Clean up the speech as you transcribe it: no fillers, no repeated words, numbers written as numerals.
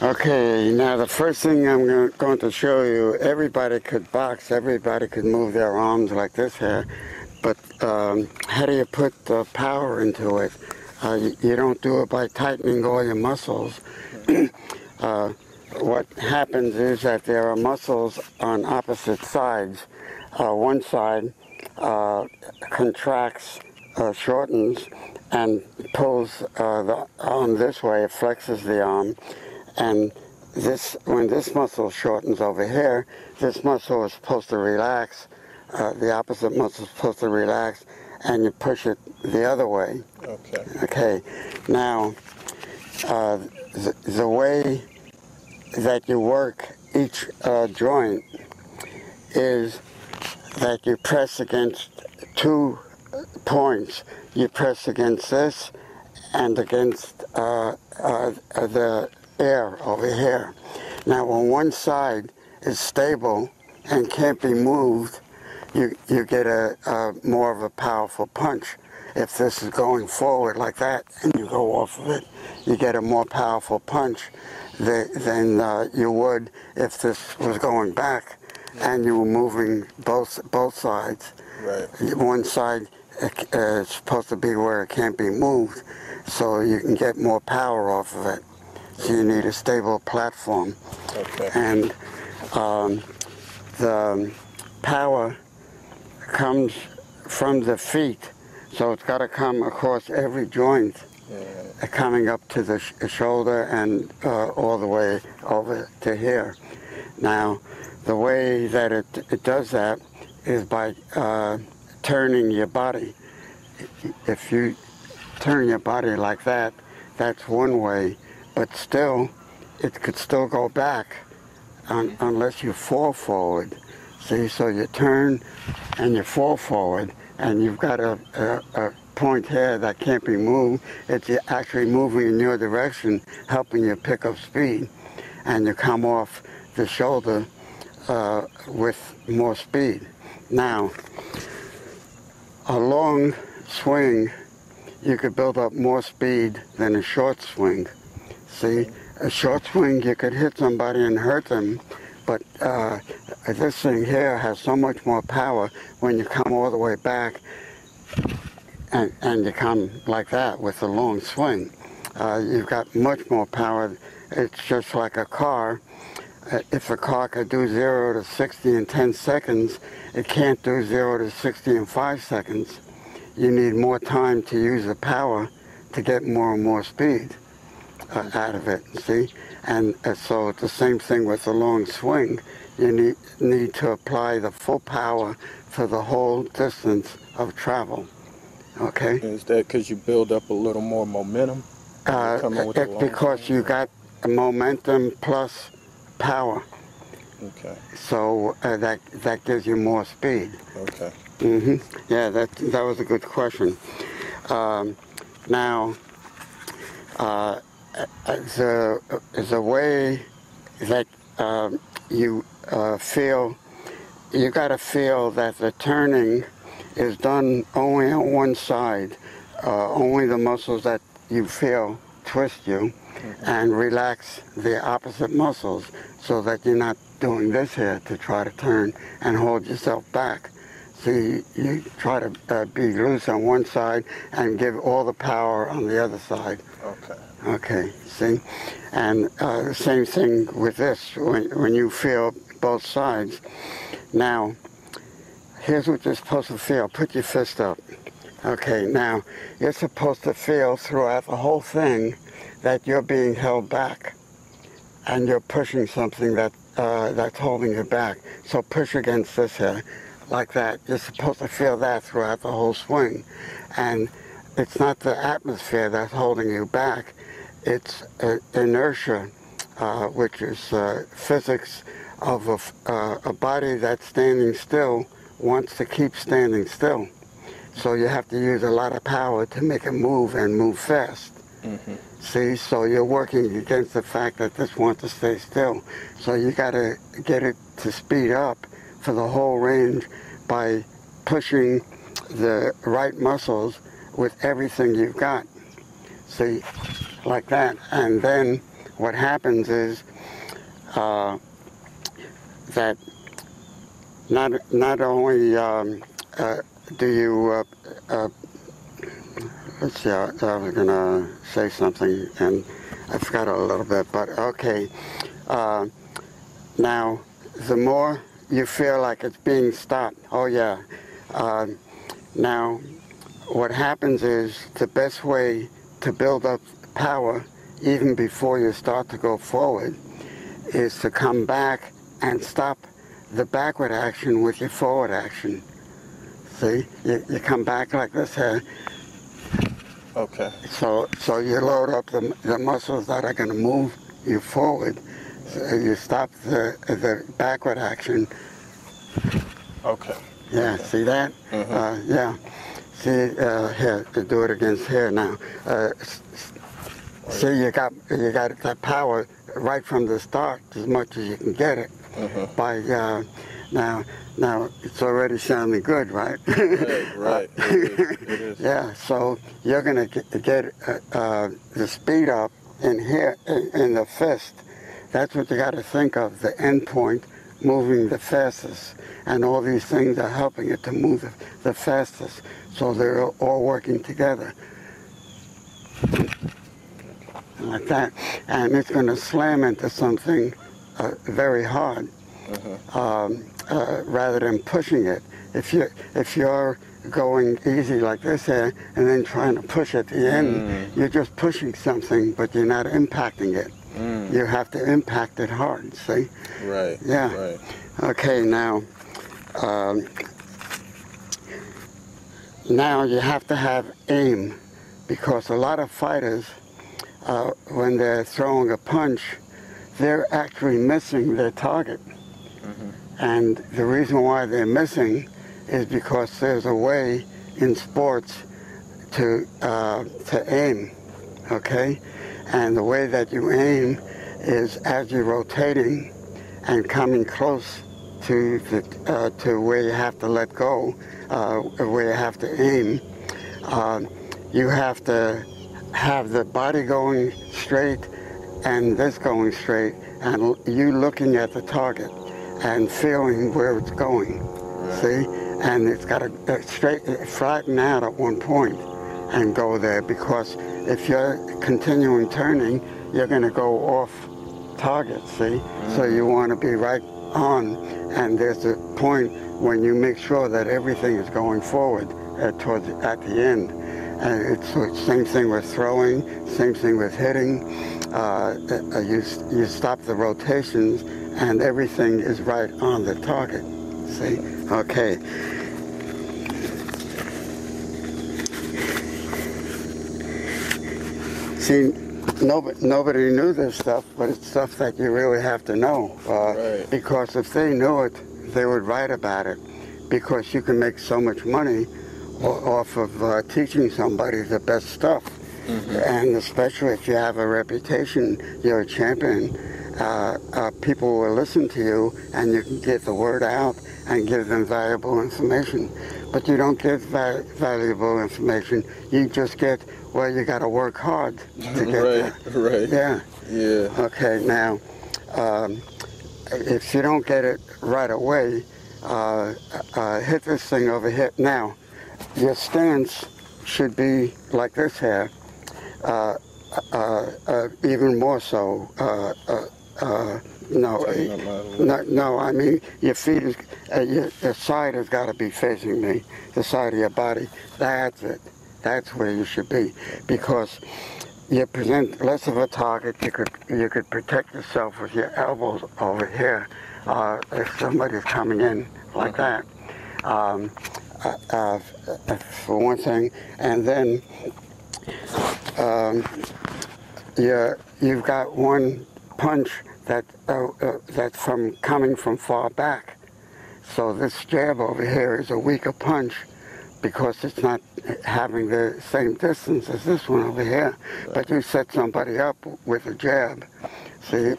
Okay, now the first thing I'm going to show you, everybody could box, everybody could move their arms like this here, but how do you put the power into it? You don't do it by tightening all your muscles. What happens is that there are muscles on opposite sides. One side contracts, shortens, and pulls the arm this way, it flexes the arm. And when this muscle shortens over here, this muscle is supposed to relax, the opposite muscle is supposed to relax, and you push it the other way. Okay. Okay. Now, the way that you work each joint is that you press against 2 points. You press against this and against the air over here. Now when one side is stable and can't be moved, you get a more of a powerful punch. If this is going forward like that and you go off of it, you get a more powerful punch than you would if this was going back and you were moving both sides. Right. One side is supposed to be where it can't be moved, so you can get more power off of it. So you need a stable platform. Okay. And the power comes from the feet, so it's got to come across every joint, coming up to the shoulder and all the way over to here. Now, the way that it does that is by turning your body. If you turn your body like that, that's one way. But still, it could still go back unless you fall forward. See, so you turn and you fall forward, and you've got a point here that can't be moved. It's actually moving in your direction, helping you pick up speed. And you come off the shoulder with more speed. Now, a long swing, you could build up more speed than a short swing. See, a short swing, you could hit somebody and hurt them, but this thing here has so much more power when you come all the way back and you come like that with a long swing. You've got much more power. It's just like a car. If a car could do 0 to 60 in 10 seconds, it can't do 0 to 60 in 5 seconds. You need more time to use the power to get more and more speed out of it, see? And so it's the same thing with the long swing. You need to apply the full power for the whole distance of travel, okay? Is that because you build up a little more momentum? Because you got momentum plus power. Okay. So that gives you more speed. Okay. Yeah, that was a good question. Now, the way that you feel, you got to feel that the turning is done only on one side. Only the muscles that you feel twist you, and relax the opposite muscles so that you're not doing this here to try to turn and hold yourself back. So you try to be loose on one side and give all the power on the other side. Okay. Okay, see? And the same thing with this, when you feel both sides. Now, here's what you're supposed to feel. Put your fist up. Okay, now, you're supposed to feel throughout the whole thing that you're being held back and you're pushing something that's holding you back. So push against this here, like that. You're supposed to feel that throughout the whole swing. And it's not the atmosphere that's holding you back. It's inertia, which is physics of a body that's standing still wants to keep standing still. So you have to use a lot of power to make it move and move fast. See, so you're working against the fact that this wants to stay still. So you got to get it to speed up for the whole range by pushing the right muscles with everything you've got. See, like that. And then what happens is that not only do you let's see, I was going to say something and I forgot a little bit, but okay. Now, the more you feel like it's being stopped, oh yeah. Now, what happens is the best way to build up power, even before you start to go forward, is to come back and stop the backward action with your forward action. See, you come back like this here. Okay. So you load up the muscles that are going to move you forward. So you stop the backward action. Okay. Yeah, okay. see that? Mm-hmm. Yeah. See, here, to do it against here now. See, you got that power right from the start, as much as you can get it. Mm-hmm. By now it's already sounding good, right? Right. It is. Yeah. So you're gonna get the speed up in here in the fist. That's what you got to think of. The end point moving the fastest, and all these things are helping it to move the fastest. So they're all working together. Like that, and it's going to slam into something very hard, rather than pushing it. If you're going easy like this here and then trying to push at the end, you're just pushing something, but you're not impacting it. You have to impact it hard. See? Right. Yeah. Right. Okay. Now you have to have aim, because a lot of fighters, when they're throwing a punch, they're actually missing their target. And the reason why they're missing is because there's a way in sports to aim, okay? And the way that you aim is as you're rotating and coming close to where you have to let go, where you have to aim. You have to have the body going straight and this going straight, and you looking at the target and feeling where it's going. See? And it's got to flatten out at one point and go there, because if you're continuing turning, you're going to go off target, see? So you want to be right on, and there's a point when you make sure that everything is going forward at the end. And it's the same thing with throwing, same thing with hitting. You stop the rotations and everything is right on the target. See? Okay. See, nobody knew this stuff, but it's stuff that you really have to know. Right. Because if they knew it, they would write about it. Because you can make so much money off of teaching somebody the best stuff. And especially if you have a reputation, you're a champion, people will listen to you and you can get the word out and give them valuable information. But you don't get valuable information, you just get, well, you got to work hard to get that. Right. Yeah. Yeah. Okay, now, if you don't get it right away, hit this thing over here. Now, your stance should be like this here, even more so. No, I mean, your feet is, your side has got to be facing me, the side of your body. That's it. That's where you should be, because you present less of a target. You could protect yourself with your elbows over here if somebody's coming in like that. For one thing, and then you've got one punch that's coming from far back. So this jab over here is a weaker punch because it's not having the same distance as this one over here. But you set somebody up with a jab. See,